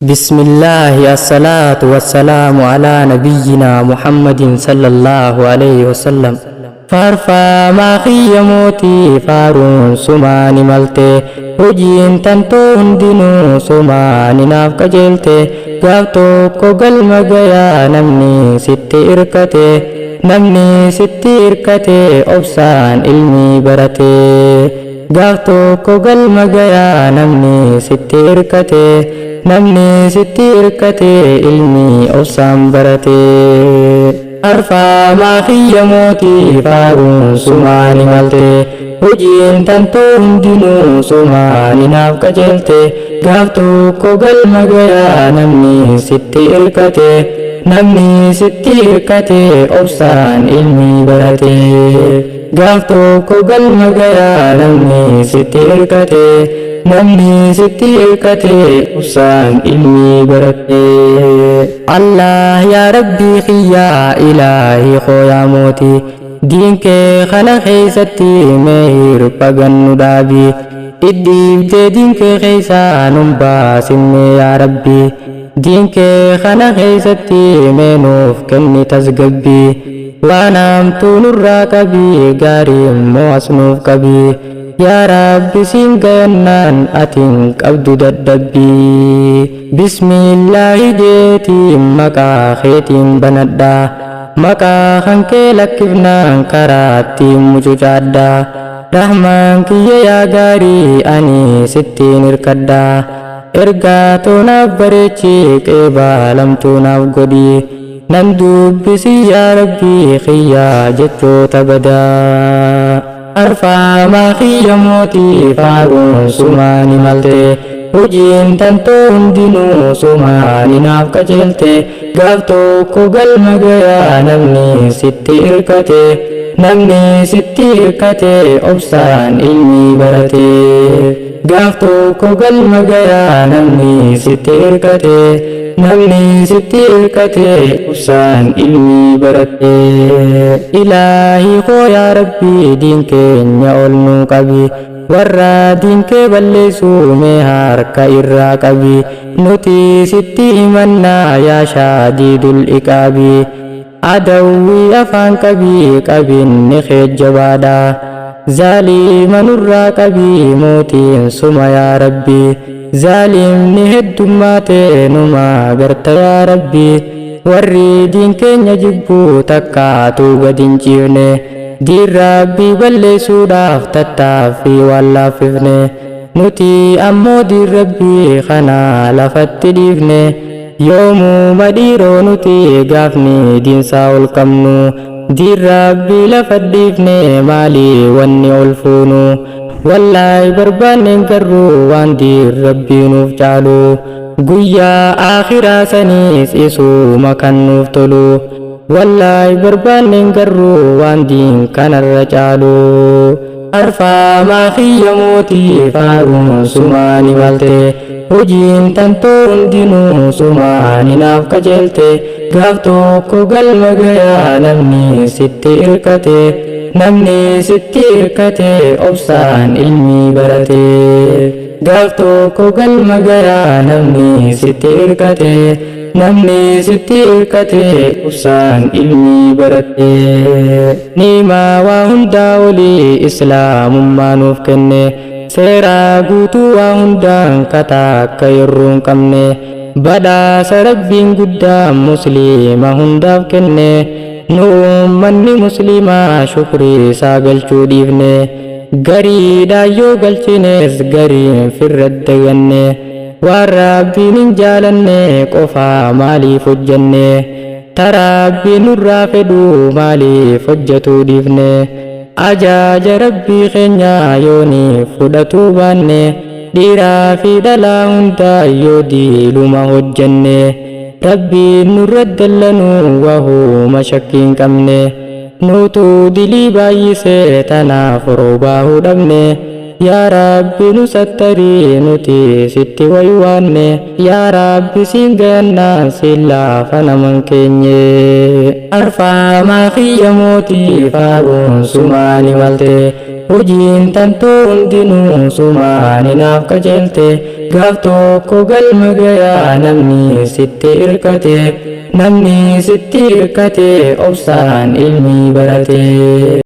بسم الله الصلاة والسلام على نبينا محمد صلى الله عليه وسلم. فارفا ما خيموتي فارون سماني ملتي وجين تنتو هندنو سماني نافك جلتي قابتو قل مغيا نمني ستي إركتي أبسان علمي برتي قابتو قل مغيا نمني ستي إركتي علمي أبسان برتي أرفع ما خيموتي فارون سماني ملتي وجين تنتو هندنو سماني نافك جلتي قابتو قل مغيا نمني ستي إركتي أبسان علمي برتي قابتو قل مغيا نمني ستي إركتي أبسان علمي برتي. الله يا ربي خيا إلهي خويا موتي دينك خنا خيستي مهير بغن دابي إديب دينك خيسا نمباسني يا ربي دينك خنا خيستي منوف كني تزقبي وانامتو نراكبي غاري مواسنوف كبي يا رب سينغنان أتنك أبدو ددبي بسم الله جيتي مكا خيتين بندا مكا خنكي لكفنان كراتي مجوجادا رحمن كي يا غاري أني ستين إركدا إرغاتو نبريتي كيبالمتو نبغدي نندوب بسي يا ربي خيا جتو تبدا أرفع ما خيموتي فارون سماني ملتي وجين تنتو هندنو سماني نافك جلتي قابتو قل مغيا نمني ستي إركتي أبسان علمي برتي قابتو قل مغيا نمني ستي إركتي أبسان علمي برتي. إلهي خو يا ربي دينك نيولنو قبي ورا دينك بلسو مهارك إرا قبي نتي ستي منا يا شديد الإقابي عدوي أفان قبي نخيج جبادا ظالم نرى قبي موتي سما يا ربي ظالم نهد ماتي نما برت يا ربي ورّي دين كenya jibbu takkaatu gadin ciifne diin rabbii balleessuudhaaf tattaaffii waan laaffifne nuti ammoo diin rabbii kana lafatti dhiifne yoomuu madhiiroo nuti gaafni diinsaa ol qabnu diin rabbii lafa dhiifne maalii wanni ol fuunu wallaahi barbaanne garuu waan diin rabbii nuuf caalu guyyaa akhiraa saniis isuma kan nuuf tolu wallaahi barbaanne garuu waan diin kanarra caalu. Arfaa maa khiyyamuutii faaruun sumaani malte hojiin tantoo hundinuu sumaani naaf qajeelte gaaf tokko galma gayaa namni sitti irkate obsaan ilmi barate gaaf tokko galma gayaa namni sitti irkate obsaan ilmi barate niimaa waa hundaa olii islaamummaa nuuf kenne seeraa guutuu waa hundaan kataa akka yeroo hin qabne badhaasa rabbiin guddaa musliima hundaaf kenne nu ummanni musliimaa shukrii isaa galchuu dhiifne gariidhaan yoo galchines gariin firratti daganne waan rabbiin hin jaalanne qofaa maaliif hojjenne tarabbiin nurraa fedhu maaliif hojjetuu dhiifne ajaaja rabbii keenya yooni fudhatuu baanne dhiiraa fi dhalaa hundaa yoo diiluma hojjenne rabbiin nurra dallanuu wahuma shakkii hin qabne nutu dilii baay'isee tanaaf roobaa hudhabne yaa rabbi nu sattarii nuti sitti waywaanne yaa rabbi siin gannaan siin laafa naman keenye arfaamaa kiyya mootii faaruun sumaani malte hojiin tantoo hundinuu sumaani naaf qajeelte gaaf tokko galma gayaa namni sitti irkate obsaan ilmi barate.